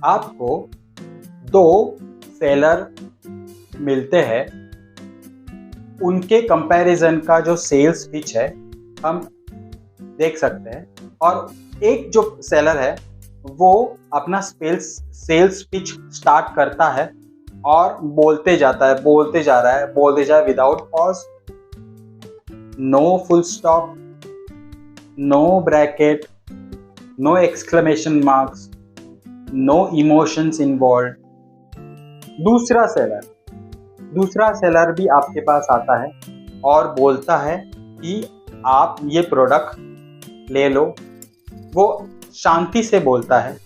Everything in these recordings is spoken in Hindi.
आपको दो सेलर मिलते हैं, उनके कंपैरिजन का जो सेल्स पिच है हम देख सकते हैं। और एक जो सेलर है वो अपना सेल्स पिच स्टार्ट करता है और बोलते जाता है, बोलते जा रहा है, बोलते जा without pause, no full stop, no bracket, no exclamation marks, no emotions involve. दूसरा सेलर भी आपके पास आता है और बोलता है कि आप ये प्रोडक्ट ले लो। वो शांति से बोलता है,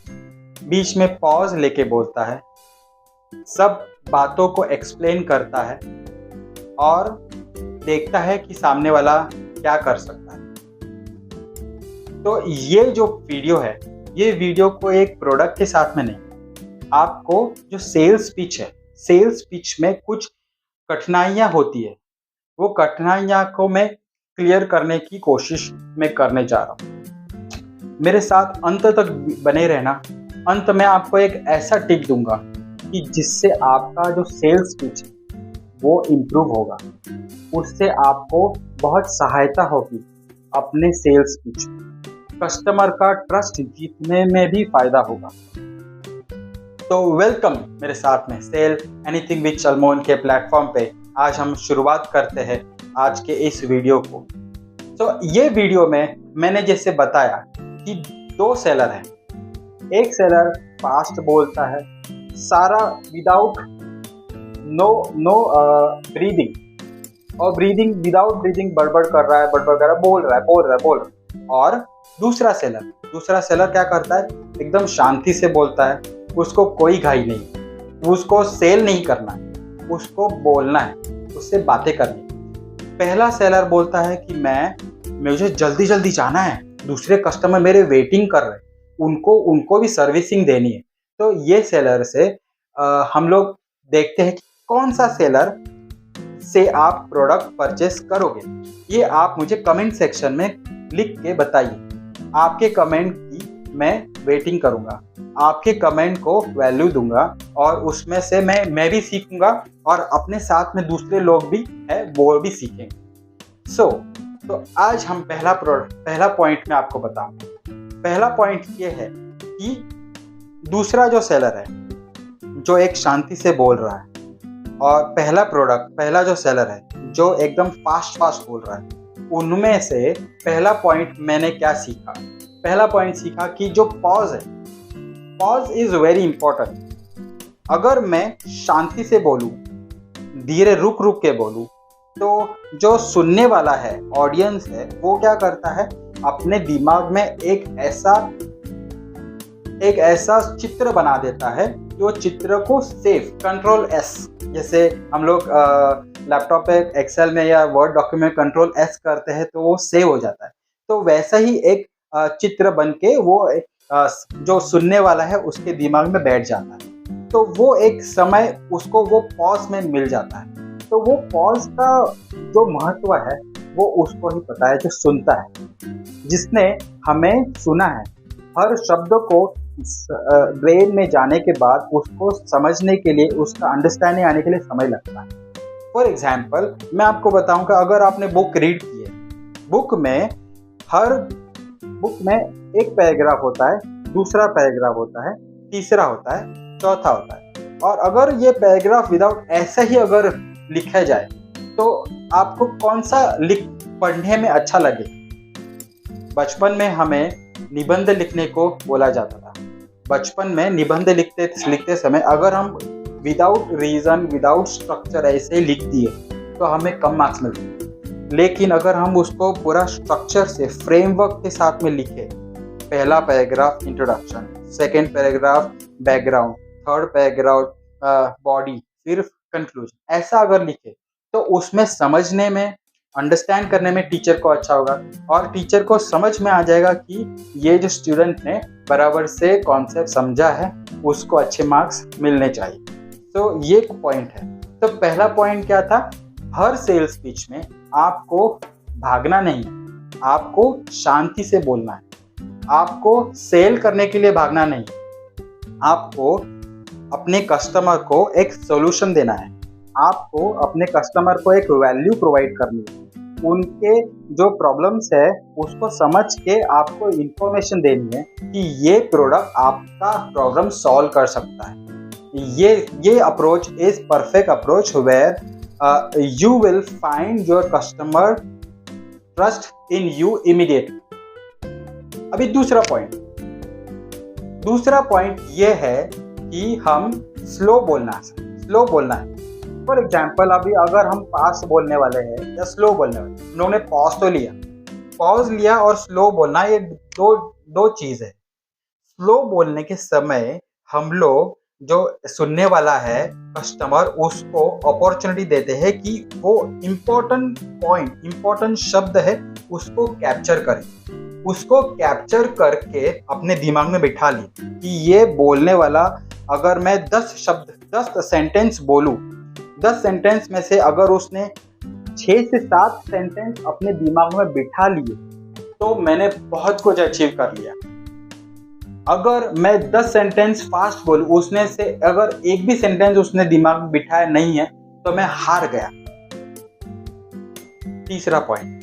बीच में पॉज लेके बोलता है, सब बातों को एक्सप्लेन करता है और देखता है कि सामने वाला क्या कर सकता है। तो ये जो वीडियो है, ये वीडियो को एक प्रोडक्ट के साथ में नहीं, आपको जो सेल्स पिच है, सेल्स पिच में कुछ कठिनाइयाँ होती है, वो कठिनाइयाँ को मैं क्लियर करने की कोशिश मैं करने जा रहा हूँ। मेरे साथ अंत तक बने रहना। अंत में आपको एक ऐसा टिप दूंगा कि जिससे आपका जो सेल्स पिच है वो इम्प्रूव होगा, उससे आपको बहुत सहायता होगी अपने सेल्स पिच, कस्टमर का ट्रस्ट जीतने में भी फायदा होगा। तो वेलकम मेरे साथ में सेल एनीथिंग विद सलमोन के प्लेटफॉर्म पे। आज हम शुरुआत करते हैं आज के इस वीडियो को। तो ये वीडियो में मैंने जैसे बताया कि दो सेलर हैं। एक सेलर फास्ट बोलता है, सारा विदाउट नो ब्रीदिंग, और विदाउट ब्रीदिंग बड़बड़ कर रहा है, बोल रहा है। और दूसरा सेलर क्या करता है, एकदम शांति से बोलता है, उसको कोई घाई नहीं, उसको सेल नहीं करना है, उसको बोलना है, उससे बातें करनी। पहला सेलर बोलता है कि मुझे जल्दी जाना है, दूसरे कस्टमर मेरे वेटिंग कर रहे हैं, उनको भी सर्विसिंग देनी है। तो ये सेलर से हम लोग देखते हैं कि कौन सा सेलर से आप प्रोडक्ट परचेस करोगे। ये आप मुझे कमेंट सेक्शन में लिख के बताइए। आपके कमेंट की मैं वेटिंग करूंगा, आपके कमेंट को वैल्यू दूंगा और उसमें से मैं भी सीखूंगा और अपने साथ में दूसरे लोग भी है वो भी सीखेंगे। तो आज हम पहला पॉइंट में आपको बताऊंगा। पहला पॉइंट ये है कि दूसरा जो सेलर है, जो एक शांति से बोल रहा है, और पहला जो सेलर है जो एकदम फास्ट बोल रहा है, उनमें से पहला पॉइंट मैंने क्या सीखा। पहला पॉइंट सीखा कि जो पॉज है, पॉज इज वेरी इंपॉर्टेंट। अगर मैं शांति से बोलूं, धीरे रुक के बोलूं, तो जो सुनने वाला है, ऑडियंस है, वो क्या करता है, अपने दिमाग में एक ऐसा चित्र बना देता है, जो चित्र को सेव कंट्रोल एस, जैसे हम लोग लैपटॉप पे एक्सेल में या वर्ड डॉक्यूमेंट कंट्रोल एस करते हैं तो वो सेव हो जाता है। तो वैसा ही एक चित्र बन के वो जो सुनने वाला है उसके दिमाग में बैठ जाता है। तो वो एक समय उसको वो पॉज में मिल जाता है। तो वो पॉज का जो महत्व है वो उसको ही पता है, जो सुनता है, जिसने हमें सुना है। हर शब्द को ब्रेन में जाने के बाद उसको समझने के लिए, उसका अंडरस्टैंडिंग आने के लिए समय लगता है। फॉर एग्जाम्पल मैं आपको बताऊंगा, अगर आपने बुक रीड की है, हर बुक में एक पैराग्राफ होता है, दूसरा पैराग्राफ होता है, तीसरा होता है, चौथा होता है। और अगर ये पैराग्राफ विदाउट ऐसा ही अगर लिखा जाए तो आपको कौन सा पढ़ने में अच्छा लगे। बचपन में हमें निबंध लिखने को बोला जाता था। बचपन में निबंध लिखते समय अगर हम विदाउट रीजन, विदाउट स्ट्रक्चर ऐसे ही लिख दिए तो हमें कम मार्क्स मिलते। लेकिन अगर हम उसको पूरा स्ट्रक्चर से, फ्रेमवर्क के साथ में लिखे, पहला paragraph introduction, second paragraph background, third paragraph body, फिर कंक्लूजन, ऐसा अगर लिखे तो उसमें समझने में, अंडरस्टैंड करने में टीचर को अच्छा होगा और टीचर को समझ में आ जाएगा कि ये जो स्टूडेंट ने बराबर से कॉन्सेप्ट समझा है, उसको अच्छे मार्क्स मिलने चाहिए। तो ये पॉइंट है। तो पहला पॉइंट क्या था, हर सेल्स पिच में आपको भागना नहीं, आपको शांति से बोलना है। आपको सेल करने के लिए भागना नहीं, आपको अपने कस्टमर को एक सोल्यूशन देना है, आपको अपने कस्टमर को एक वैल्यू प्रोवाइड करनी है, उनके जो प्रॉब्लम्स है उसको समझ के आपको इंफॉर्मेशन देनी है कि ये प्रोडक्ट आपका प्रॉब्लम सॉल्व कर सकता है। ये approach is perfect approach where you will find your customer trust in you immediately. अभी दूसरा पॉइंट ये है कि हम स्लो बोलना है। फॉर एग्जाम्पल, अभी अगर हम फास्ट बोलने वाले हैं या स्लो बोलने वाले, उन्होंने पॉज लिया और स्लो बोलना, ये दो चीज है। स्लो बोलने के समय हम लोग जो सुनने वाला है कस्टमर, उसको अपॉर्चुनिटी देते हैं कि वो इम्पोर्टेंट शब्द है उसको कैप्चर करें, उसको कैप्चर करके अपने दिमाग में बिठा ली कि ये बोलने वाला, अगर मैं 10 सेंटेंस बोलूं, 10 सेंटेंस में से अगर उसने 6 से 7 सेंटेंस अपने दिमाग में बिठा लिए तो मैंने बहुत कुछ अचीव कर लिया। अगर मैं 10 सेंटेंस फास्ट बोलूं, उसने से अगर एक भी सेंटेंस उसने दिमाग में बिठाया नहीं है तो मैं हार गया। तीसरा पॉइंट,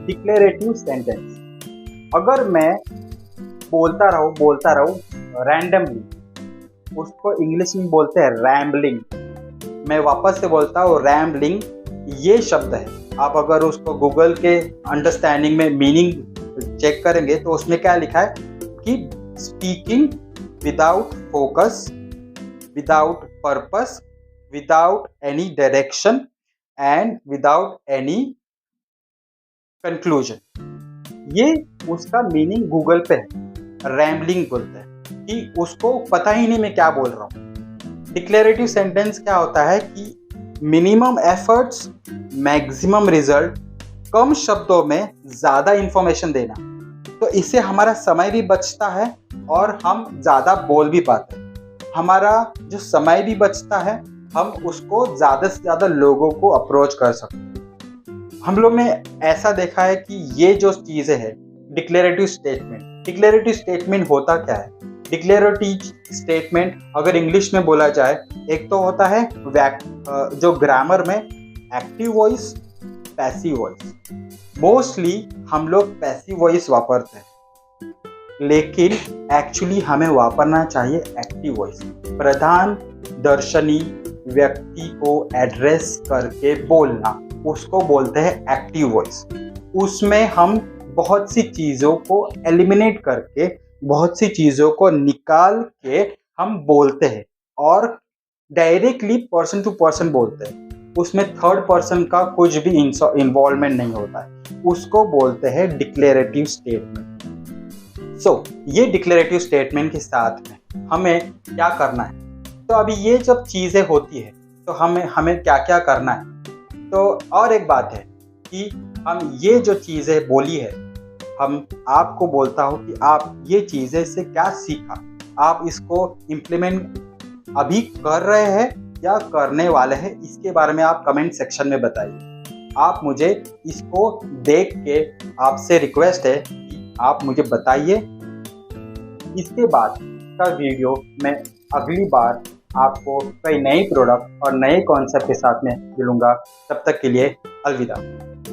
डिक्लेरेटिव सेंटेंस। अगर मैं बोलता रहूं रैंडमली, उसको इंग्लिश में बोलते हैं रैम्बलिंग। मैं वापस से बोलता हूँ रैम्बलिंग, ये शब्द है। आप अगर उसको गूगल के अंडरस्टैंडिंग में मीनिंग चेक करेंगे तो उसमें क्या लिखा है कि speaking without focus, without purpose, without any direction and without any conclusion. ये उसका मीनिंग गूगल पे है, रैम्बलिंग बोलते हैं कि उसको पता ही नहीं मैं क्या बोल रहा हूँ। डिक्लेरेटिव सेंटेंस क्या होता है कि मिनिमम एफर्ट्स मैक्सिमम रिजल्ट, कम शब्दों में ज़्यादा इंफॉर्मेशन देना। तो इससे हमारा समय भी बचता है और हम ज़्यादा बोल भी पाते हैं। हमारा जो समय भी बचता है, हम उसको ज़्यादा से ज़्यादा लोगों को अप्रोच कर सकते हैं। हम लोग ने ऐसा देखा है कि ये जो चीज़ें हैं, डिक्लेरेटिव स्टेटमेंट होता क्या है? डिक्लेरेटिव स्टेटमेंट अगर इंग्लिश में बोला जाए, एक तो होता है जो ग्रामर में active voice, passive voice. Mostly हम लोग पैसिव वॉइस वापरते हैं, लेकिन एक्चुअली हमें वापरना चाहिए एक्टिव वॉइस। प्रधानदर्शी व्यक्ति को एड्रेस करके बोलना, उसको बोलते हैं एक्टिव वॉइस। उसमें हम बहुत सी चीज़ों को एलिमिनेट करके, बहुत सी चीज़ों को निकाल के हम बोलते हैं और डायरेक्टली पर्सन टू पर्सन बोलते हैं। उसमें थर्ड पर्सन का कुछ भी इन्वॉल्वमेंट नहीं होता है, उसको बोलते हैं डिक्लेरेटिव स्टेटमेंट। ये डिक्लेरेटिव स्टेटमेंट के साथ में हमें क्या करना है? तो अभी ये जब चीज़ें होती है तो हमें क्या क्या करना है? तो और एक बात है कि हम ये जो चीज़ें बोली है, हम आपको बोलता हूँ कि आप ये चीज़ें से क्या सीखा, आप इसको इम्प्लीमेंट अभी कर रहे हैं या करने वाले हैं, इसके बारे में आप कमेंट सेक्शन में बताइए। आप मुझे इसको देख के, आपसे रिक्वेस्ट है कि आप मुझे बताइए। इसके बाद का वीडियो मैं अगली बार आपको कई नई प्रोडक्ट और नए कॉन्सेप्ट के साथ में मिलूंगा। तब तक के लिए अलविदा।